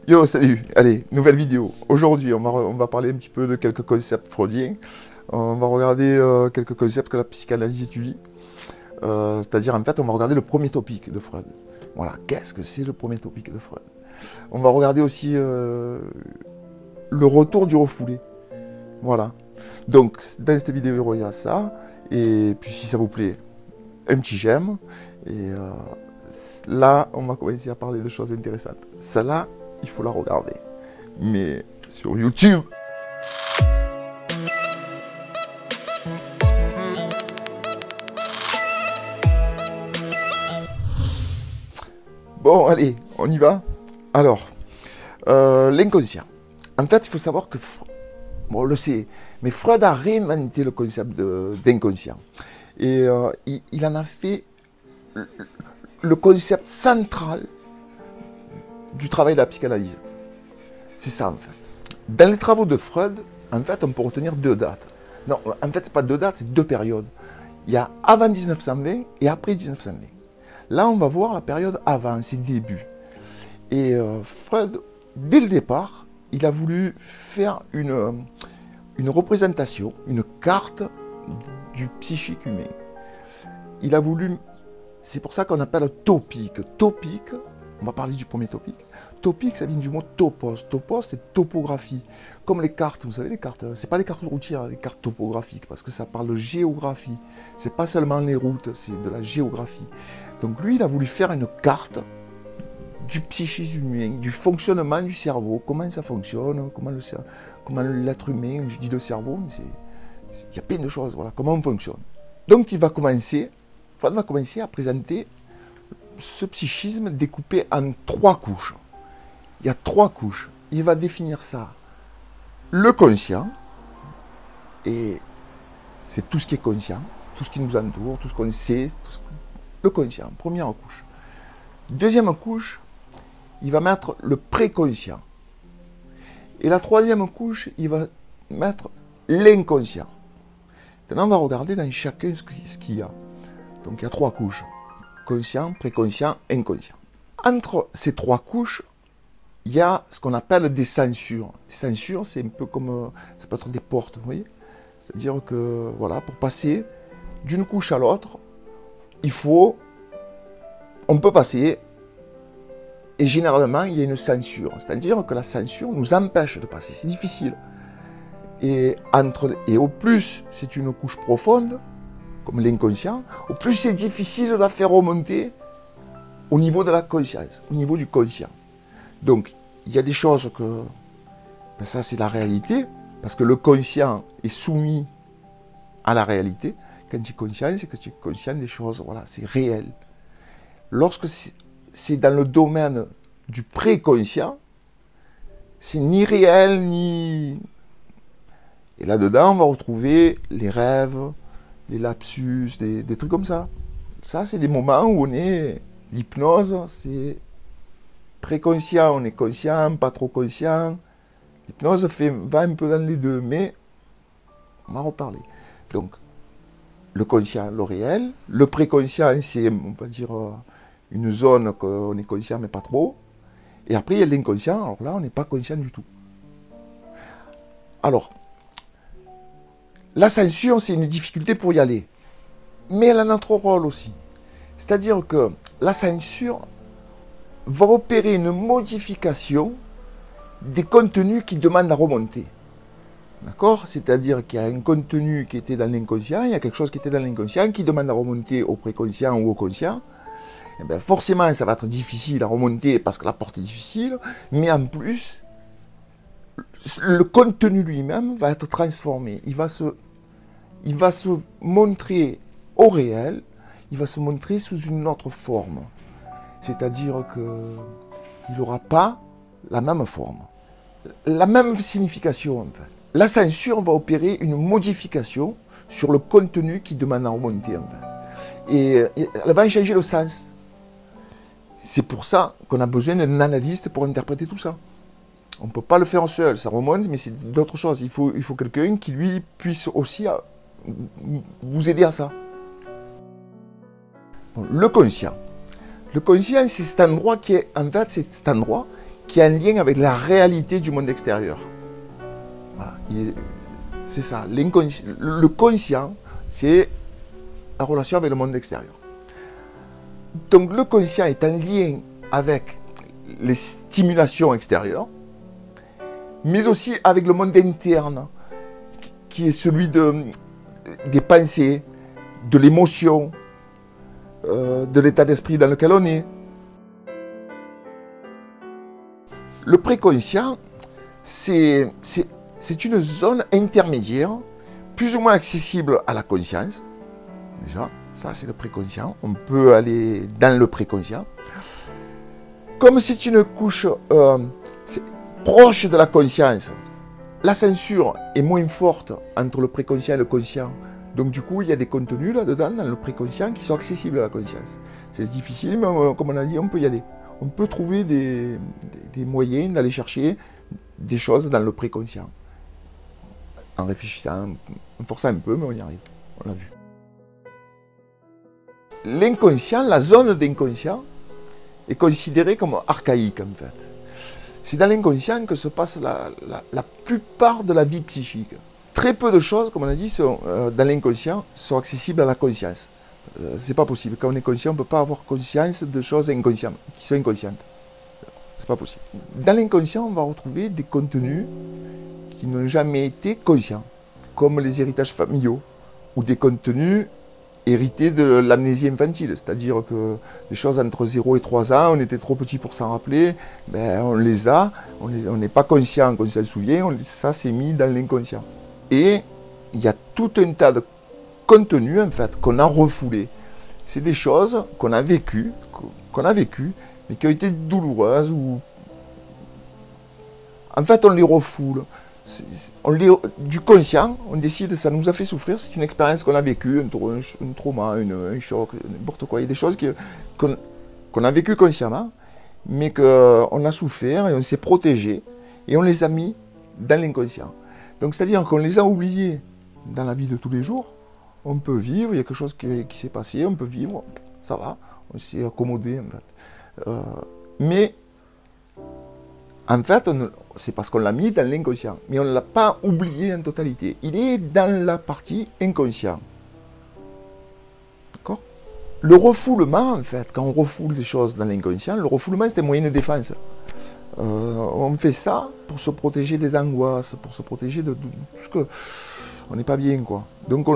Yo, salut. Allez, nouvelle vidéo. Aujourd'hui, on va parler un petit peu de quelques concepts freudiens. On va regarder quelques concepts que la psychanalyse étudie. C'est-à-dire, en fait, on va regarder le premier topic de Freud. Voilà, qu'est-ce que c'est le premier topic de Freud? On va regarder aussi le retour du refoulé. Voilà. Donc, dans cette vidéo, il y a ça. Et puis, si ça vous plaît, un petit j'aime. Et là, on va commencer à parler de choses intéressantes. Celle-là, il faut la regarder. Mais sur YouTube. Bon, allez, on y va. Alors, l'inconscient. En fait, il faut savoir que, bon, on le sait, mais Freud a réinventé le concept d'inconscient. Et il en a fait le concept central du travail de la psychanalyse. C'est ça, en fait. Dans les travaux de Freud, en fait, on peut retenir deux dates. Non, en fait, c'est pas deux dates, c'est deux périodes. Il y a avant 1920 et après 1920. Là, on va voir la période avant, ses débuts. Et Freud, dès le départ, il a voulu faire une représentation, une carte du psychique humain. Il a voulu, c'est pour ça qu'on appelle topique. Topique, on va parler du premier topique. Topique, ça vient du mot topos. Topos, c'est topographie. Comme les cartes, vous savez, les cartes, c'est pas les cartes routières, les cartes topographiques, parce que ça parle de géographie. C'est pas seulement les routes, c'est de la géographie. Donc lui, il a voulu faire une carte du psychisme humain, du fonctionnement du cerveau, comment ça fonctionne, comment l'être humain, je dis le cerveau, mais il y a plein de choses, voilà, comment on fonctionne. Donc Freud va commencer à présenter ce psychisme découpé en trois couches. Il y a trois couches. Il va définir ça. Le conscient, et c'est tout ce qui est conscient, tout ce qui nous entoure, tout ce qu'on sait, le conscient, première couche. Deuxième couche, il va mettre le préconscient. Et la troisième couche, il va mettre l'inconscient. Maintenant, on va regarder dans chacun ce qu'il y a. Donc, il y a trois couches. Conscient, préconscient, inconscient. Entre ces trois couches, il y a ce qu'on appelle des censures. Des censures, c'est un peu comme, ça peut être des portes, vous voyez. C'est-à-dire que, voilà, pour passer d'une couche à l'autre, on peut passer, et généralement, il y a une censure. C'est-à-dire que la censure nous empêche de passer. C'est difficile. Et au plus c'est une couche profonde, comme l'inconscient, au plus c'est difficile de la faire remonter au niveau de la conscience, au niveau du conscient. Donc, il y a des choses que, ben ça c'est la réalité, parce que le conscient est soumis à la réalité. Quand tu es conscient, c'est que tu es conscient des choses, voilà, c'est réel. Lorsque c'est dans le domaine du préconscient, c'est ni réel, ni... Et là-dedans, on va retrouver les rêves, les lapsus, des trucs comme ça. Ça, c'est des moments où on est... L'hypnose, c'est préconscient, on est conscient, pas trop conscient. L'hypnose va un peu dans les deux, mais on va reparler. Donc, le conscient, le réel. Le préconscient, c'est, on va dire, une zone qu'on est conscient, mais pas trop. Et après, il y a l'inconscient. Alors là, on n'est pas conscient du tout. Alors, la censure, c'est une difficulté pour y aller. Mais elle a notre rôle aussi. C'est-à-dire que la censure va opérer une modification des contenus qui demandent à remonter. D'accord? C'est-à-dire qu'il y a un contenu qui était dans l'inconscient, il y a quelque chose qui était dans l'inconscient qui demande à remonter au préconscient ou au conscient. Et bien forcément, ça va être difficile à remonter parce que la porte est difficile, mais en plus, le contenu lui-même va être transformé. Il va se montrer au réel, il va se montrer sous une autre forme. C'est-à-dire qu'il n'aura pas la même forme, la même signification en fait. La censure va opérer une modification sur le contenu qui demande à remonter en fait. Et elle va changer le sens. C'est pour ça qu'on a besoin d'un analyste pour interpréter tout ça. On ne peut pas le faire seul, ça remonte, mais c'est d'autres choses. Il faut quelqu'un qui lui puisse aussi vous aider à ça. Bon, le conscient. Le conscient, c'est cet endroit qui est, en fait, c'est cet endroit qui a un lien avec la réalité du monde extérieur. Voilà. C'est ça. Le conscient, c'est la relation avec le monde extérieur. Donc le conscient est en lien avec les stimulations extérieures, mais aussi avec le monde interne, qui est celui des pensées, de l'émotion, de l'état d'esprit dans lequel on est. Le préconscient, c'est une zone intermédiaire, plus ou moins accessible à la conscience. Déjà, ça c'est le préconscient. On peut aller dans le préconscient. Comme c'est une couche proche de la conscience, la censure est moins forte entre le préconscient et le conscient. Donc du coup, il y a des contenus là-dedans, dans le préconscient, qui sont accessibles à la conscience. C'est difficile, mais comme on a dit, on peut y aller. On peut trouver des moyens d'aller chercher des choses dans le préconscient. En réfléchissant, en forçant un peu, mais on y arrive. On l'a vu. L'inconscient, la zone d'inconscient, est considérée comme archaïque en fait. C'est dans l'inconscient que se passe la plupart de la vie psychique. Très peu de choses, comme on a dit, dans l'inconscient, sont accessibles à la conscience. C'est pas possible. Quand on est conscient, on ne peut pas avoir conscience de choses inconscientes, qui sont inconscientes. C'est pas possible. Dans l'inconscient, on va retrouver des contenus qui n'ont jamais été conscients, comme les héritages familiaux, ou des contenus hérités de l'amnésie infantile, c'est-à-dire que les choses entre 0 et 3 ans, on était trop petit pour s'en rappeler, ben on les a, on n'est pas conscient qu'on s'en souvient, ça s'est mis dans l'inconscient. Et il y a tout un tas de contenus en fait qu'on a refoulés. C'est des choses qu'on a vécues, mais qui ont été douloureuses ou en fait on les refoule. Du conscient, on décide, ça nous a fait souffrir, c'est une expérience qu'on a vécue, un trauma, un choc, n'importe quoi. Il y a des choses qu'on a vécues consciemment, mais qu'on a souffert et on s'est protégé et on les a mis dans l'inconscient. Donc c'est-à-dire qu'on les a oubliés dans la vie de tous les jours, on peut vivre, il y a quelque chose qui s'est passé, on peut vivre, ça va, on s'est accommodé en fait. Mais en fait, c'est parce qu'on l'a mis dans l'inconscient, mais on ne l'a pas oublié en totalité. Il est dans la partie inconscient. D'accord ? Le refoulement, en fait, quand on refoule des choses dans l'inconscient, le refoulement, c'est un moyen de défense. On fait ça pour se protéger des angoisses, pour se protéger de tout ce que... On n'est pas bien, quoi. Donc,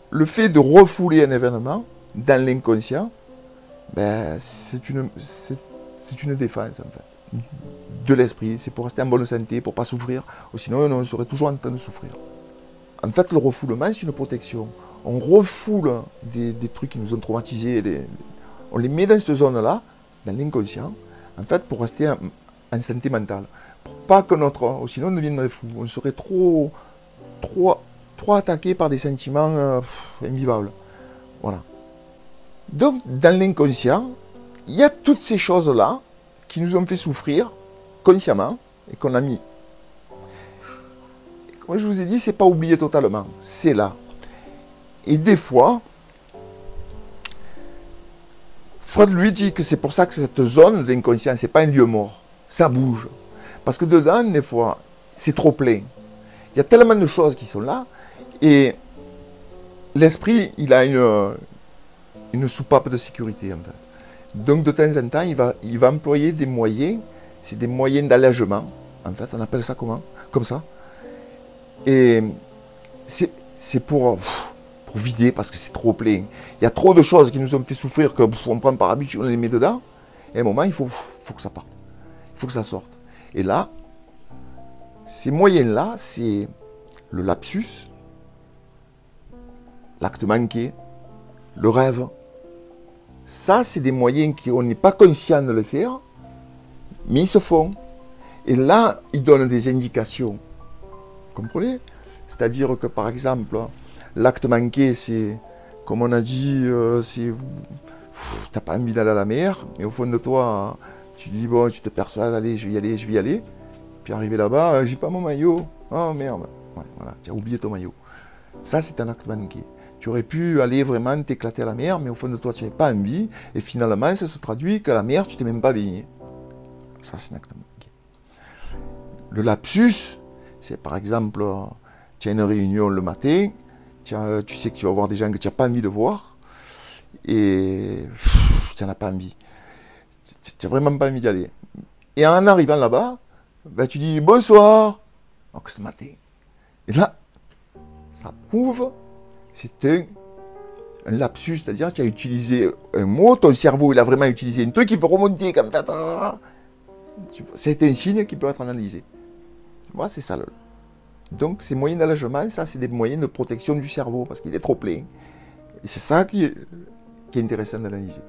le fait de refouler un événement dans l'inconscient, ben, c'est une défense, en fait, de l'esprit. C'est pour rester en bonne santé, pour ne pas souffrir. Ou sinon, on serait toujours en train de souffrir. En fait, le refoulement, c'est une protection. On refoule des trucs qui nous ont traumatisés. On les met dans cette zone-là, dans l'inconscient, en fait, pour rester en santé mentale. Pour pas que sinon, on deviendrait fou. On serait trop attaqué par des sentiments invivables. Voilà. Donc, dans l'inconscient, il y a toutes ces choses-là qui nous ont fait souffrir consciemment et qu'on a mis. Et comme je vous ai dit, c'est pas oublié totalement. C'est là. Et des fois, Freud lui dit que c'est pour ça que cette zone d'inconscient, c'est pas un lieu mort. Ça bouge. Parce que dedans, des fois, c'est trop plein. Il y a tellement de choses qui sont là. Et l'esprit, il a une soupape de sécurité, en fait. Donc, de temps en temps, il va employer des moyens. C'est des moyens d'allègement. En fait, on appelle ça comment ? Comme ça. Et c'est pour vider, parce que c'est trop plein. Il y a trop de choses qui nous ont fait souffrir, qu'on prend par habitude, on les met dedans. Et à un moment, il faut que ça parte. Il faut que ça sorte. Et là, ces moyens-là, c'est le lapsus, l'acte manqué, le rêve. Ça, c'est des moyens qu'on n'est pas conscient de le faire, mais ils se font. Et là, ils donnent des indications. Vous comprenez ? C'est-à-dire que, par exemple, l'acte manqué, c'est, comme on a dit, c'est... T'as pas envie d'aller à la mer, mais au fond de toi, tu dis, bon, tu te persuades, allez, je vais y aller. Puis arrivé là-bas, j'ai pas mon maillot. Oh merde. Ouais, voilà, tu as oublié ton maillot. Ça, c'est un acte manqué. Tu aurais pu aller vraiment t'éclater à la mer, mais au fond de toi, tu n'avais pas envie. Et finalement, ça se traduit qu'à la mer, tu t'es même pas baigné. Ça, c'est un acte manqué. Le lapsus, c'est par exemple, tu as une réunion le matin, tu sais que tu vas voir des gens que tu n'as pas envie de voir, et tu n'en as pas envie. Tu n'as vraiment pas envie d'y aller. Et en arrivant là-bas, ben, tu dis bonsoir. Donc ce matin. Et là, ça prouve, c'est un lapsus, c'est-à-dire que tu as utilisé un mot, ton cerveau il a vraiment utilisé un truc qui veut remonter comme ça. C'est un signe qui peut être analysé. Tu vois, c'est ça. Donc ces moyens d'allègement, ça c'est des moyens de protection du cerveau parce qu'il est trop plein. Et c'est ça qui est intéressant d'analyser.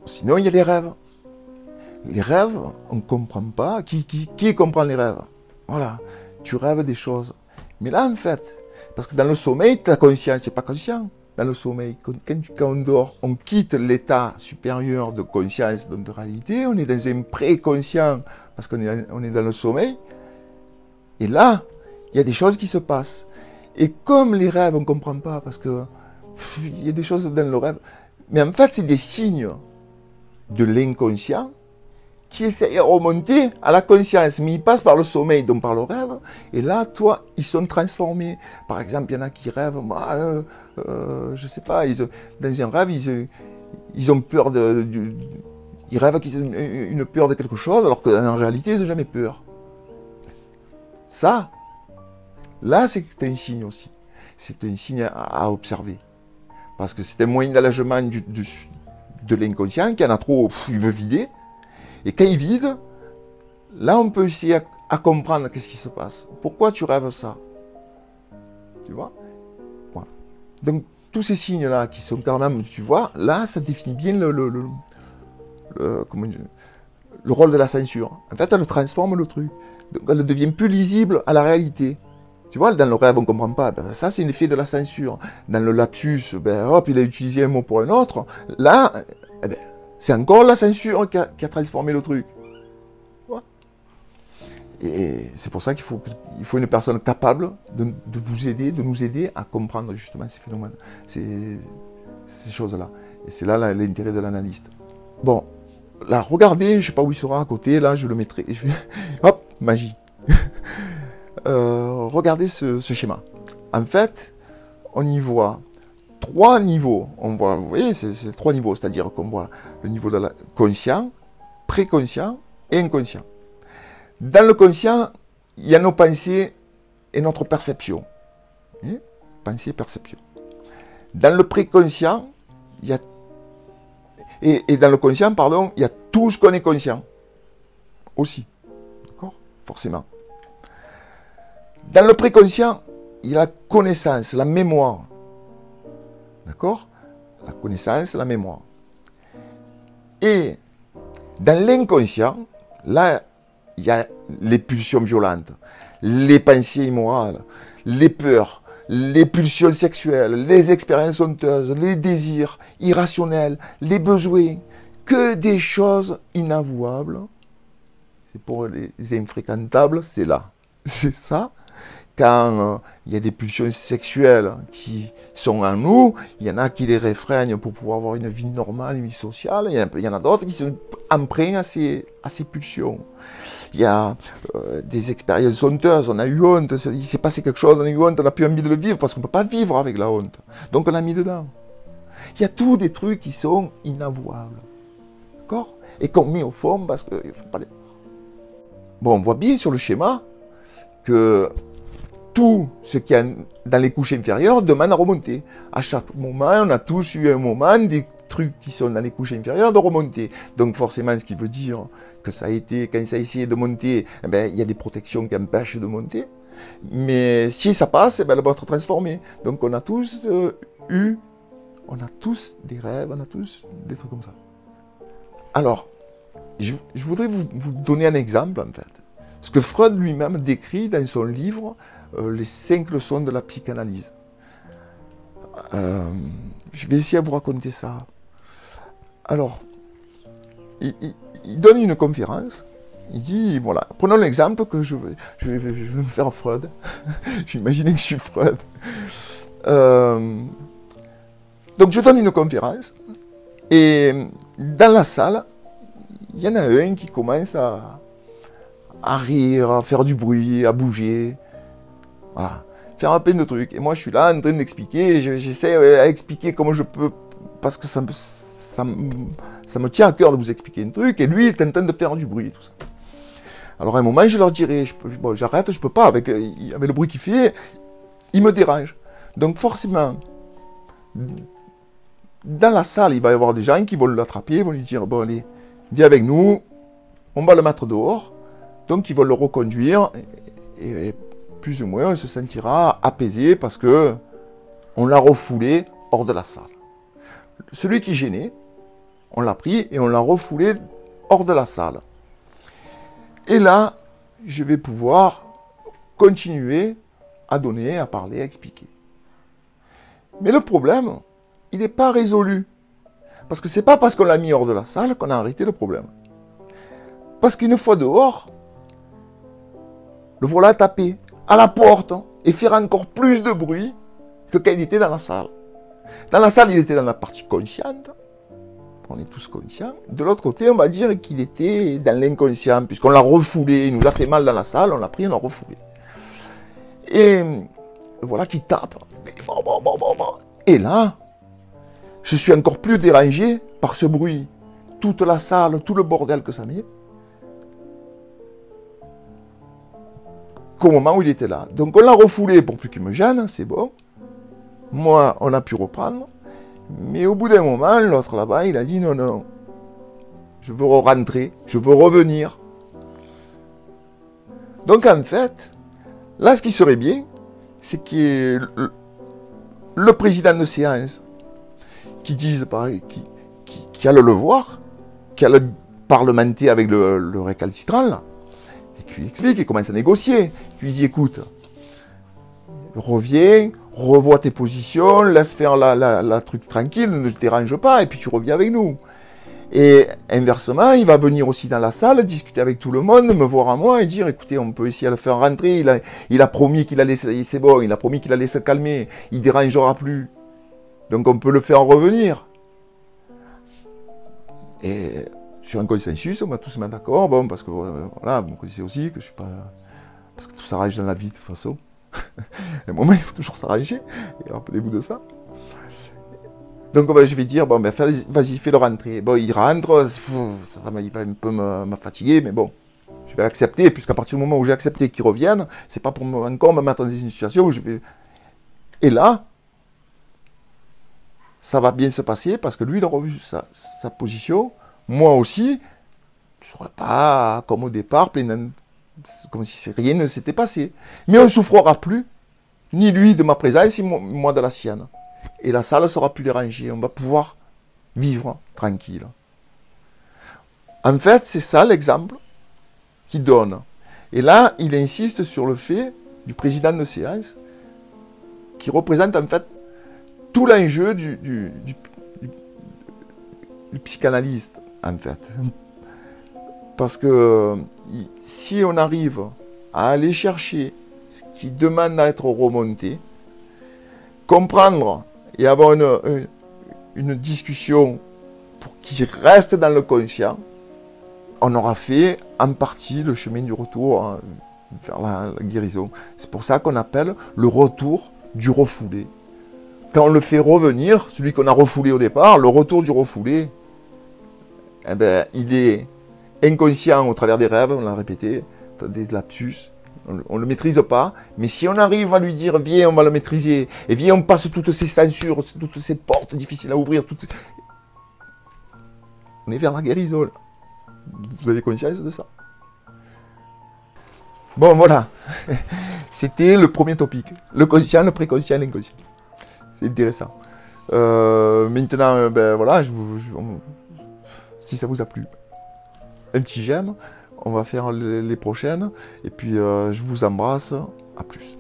Sinon, il y a les rêves. Les rêves, on ne comprend pas. Qui comprend les rêves? Voilà, tu rêves des choses. Mais là, en fait, parce que dans le sommeil, tu as conscience, tu n'es pas conscient. Dans le sommeil, quand on dort, on quitte l'état supérieur de conscience, donc de réalité, on est dans un pré-conscient, parce qu'on est dans le sommeil. Et là, il y a des choses qui se passent. Et comme les rêves, on ne comprend pas, parce que il y a des choses dans le rêve. Mais en fait, c'est des signes de l'inconscient qui essaient de remonter à la conscience, mais ils passent par le sommeil, donc par le rêve, et là, toi, ils sont transformés. Par exemple, il y en a qui rêvent, je sais pas, dans un rêve, ils ont peur ils rêvent qu'ils ont une peur de quelque chose, alors qu'en réalité, ils n'ont jamais peur. Ça, là, c'est un signe aussi. C'est un signe à observer. Parce que c'est un moyen d'allègement de l'inconscient, qui en a trop, il veut vider. Et quand il vide, là on peut essayer à comprendre qu'est-ce qui se passe. Pourquoi tu rêves ça? Tu vois? Voilà. Donc tous ces signes-là qui sont quand même, tu vois, là ça définit bien le rôle de la censure. En fait, elle transforme le truc. Donc elle devient plus lisible à la réalité. Tu vois, dans le rêve, on ne comprend pas. Ben, ça, c'est un effet de la censure. Dans le lapsus, ben, hop, il a utilisé un mot pour un autre. Là, eh ben, c'est encore la censure qui a transformé le truc. Ouais. Et c'est pour ça qu'il faut une personne capable de vous aider, de nous aider à comprendre justement ces phénomènes, ces choses-là. Et c'est là l'intérêt de l'analyste. Bon, là, regardez, je ne sais pas où il sera à côté, là, je le mettrai. Hop, magie. Regardez ce schéma. En fait, on y voit 3 niveaux. On voit, vous voyez, c'est 3 niveaux, c'est-à-dire qu'on voit le niveau de la conscient, préconscient et inconscient. Dans le conscient, il y a nos pensées et notre perception. Pensée et perception. Dans le préconscient, il y a et dans le conscient, pardon, il y a tout ce qu'on est conscient. Aussi. D'accord? Forcément. Dans le préconscient, il y a la connaissance, la mémoire. D'accord? La connaissance, la mémoire. Et dans l'inconscient, là, il y a les pulsions violentes, les pensées immorales, les peurs, les pulsions sexuelles, les expériences honteuses, les désirs irrationnels, les besoins, que des choses inavouables. C'est pour les infréquentables, c'est là. C'est ça. Quand il y a des pulsions sexuelles qui sont en nous, il y en a qui les réfrènent pour pouvoir avoir une vie normale, une vie sociale, il y en a d'autres qui sont empreints à ces pulsions. Il y a des expériences honteuses, on a eu honte, il s'est passé quelque chose, on a eu honte, on n'a plus envie de le vivre parce qu'on ne peut pas vivre avec la honte. Donc on l'a mis dedans. Il y a tous des trucs qui sont inavouables. D'accord? Et qu'on met au fond parce qu'il ne faut pas les voir. Bon, on voit bien sur le schéma que tout ce qui est dans les couches inférieures demande à remonter. À chaque moment, on a tous eu un moment, des trucs qui sont dans les couches inférieures, de remonter. Donc forcément, ce qui veut dire que ça a été, quand ça a essayé de monter, eh ben, il y a des protections qui empêchent de monter. Mais si ça passe, eh ben, elle va être transformée. Donc on a tous on a tous des rêves, on a tous des trucs comme ça. Alors, je voudrais vous donner un exemple, en fait. Ce que Freud lui-même décrit dans son livre les 5 leçons de la psychanalyse. Je vais essayer de vous raconter ça. Alors, il donne une conférence. Il dit, voilà, prenons l'exemple que je vais me faire Freud. J'imaginais que je suis Freud. Donc je donne une conférence. Et dans la salle, il y en a un qui commence à à rire, à faire du bruit, à bouger. Voilà. Faire un plein de trucs. Et moi, je suis là en train d'expliquer. J'essaie d'expliquer comment je peux. Parce que ça me tient à cœur de vous expliquer un truc. Et lui, il est en train de faire du bruit, tout ça. Alors, à un moment, je leur dirais, bon, j'arrête, je peux pas. Avec le bruit qu'il fait, il me dérange. Donc, forcément, dans la salle, il va y avoir des gens qui vont l'attraper, ils vont lui dire, bon, allez, viens avec nous, on va le mettre dehors. Donc, ils vont le reconduire. Et plus ou moins, on se sentira apaisé parce que on l'a refoulé hors de la salle. Celui qui gênait, on l'a pris et on l'a refoulé hors de la salle. Et là, je vais pouvoir continuer à donner, à parler, à expliquer. Mais le problème, il n'est pas résolu. Parce que ce n'est pas parce qu'on l'a mis hors de la salle qu'on a arrêté le problème. Parce qu'une fois dehors, le voilà taper à la porte et faire encore plus de bruit que quand il était dans la salle. Dans la salle, il était dans la partie consciente. On est tous conscients. De l'autre côté, on va dire qu'il était dans l'inconscient, puisqu'on l'a refoulé. Il nous a fait mal dans la salle, on l'a pris, on l'a refoulé. Et voilà qu'il tape. Et là, je suis encore plus dérangé par ce bruit. Toute la salle, tout le bordel que ça met. Qu'au moment où il était là. Donc on l'a refoulé pour plus qu'il me gêne, c'est bon. Moi, on a pu reprendre. Mais au bout d'un moment, l'autre là-bas, il a dit non, non, je veux rentrer, je veux revenir. Donc en fait, là, ce qui serait bien, c'est qu'il y ait le président de séance qui dise, pareil, qui allait le voir, qui allait parlementer avec le récalcitrant, là, et qui lui explique, il commence à négocier. Il lui dit, écoute, reviens, revois tes positions, laisse faire la truc tranquille, ne te dérange pas, et puis tu reviens avec nous. Et inversement, il va venir aussi dans la salle, discuter avec tout le monde, me voir à moi et dire, écoutez, on peut essayer de le faire rentrer, il a promis qu'il allait, c'est bon, il a promis qu'il allait se calmer, il ne dérangera plus. Donc on peut le faire revenir. Et sur un consensus, on va tous se mettre d'accord, bon, parce que voilà, vous me connaissez aussi, que je suis pas... Parce que tout s'arrange dans la vie de toute façon. À un moment, il faut toujours s'arranger, et rappelez-vous de ça. Donc je vais dire, bon, ben, vas-y, fais-le rentrer. Bon, il rentre, il va un peu me fatiguer, mais bon, je vais l'accepter, puisqu'à partir du moment où j'ai accepté qu'il revienne, c'est pas pour encore me mettre dans une situation où je vais... Et là, ça va bien se passer, parce que lui, il a revu sa position, moi aussi, je ne serais pas, comme au départ, comme si rien ne s'était passé. Mais on ne souffrira plus, ni lui de ma présence, ni moi de la sienne. Et la salle ne sera plus dérangée. On va pouvoir vivre tranquille. En fait, c'est ça l'exemple qu'il donne. Et là, il insiste sur le fait du président de séance qui représente en fait tout l'enjeu du psychanalyste, en fait. Parce que si on arrive à aller chercher ce qui demande à être remonté, comprendre et avoir une discussion pour qu'il reste dans le conscient, on aura fait en partie le chemin du retour vers la guérison. C'est pour ça qu'on appelle le retour du refoulé. Quand on le fait revenir, celui qu'on a refoulé au départ, le retour du refoulé, eh ben, il est inconscient au travers des rêves, on l'a répété, des lapsus. On ne le maîtrise pas, mais si on arrive à lui dire, viens, on va le maîtriser, et viens, on passe toutes ces censures, toutes ces portes difficiles à ouvrir, on est vers la guérison. Vous avez conscience de ça? Bon, voilà. C'était le premier topic. Le conscient, le préconscient, l'inconscient. C'est intéressant. Maintenant, ben voilà, si ça vous a plu, un petit j'aime. On va faire les prochaines. Et puis, je vous embrasse. À plus.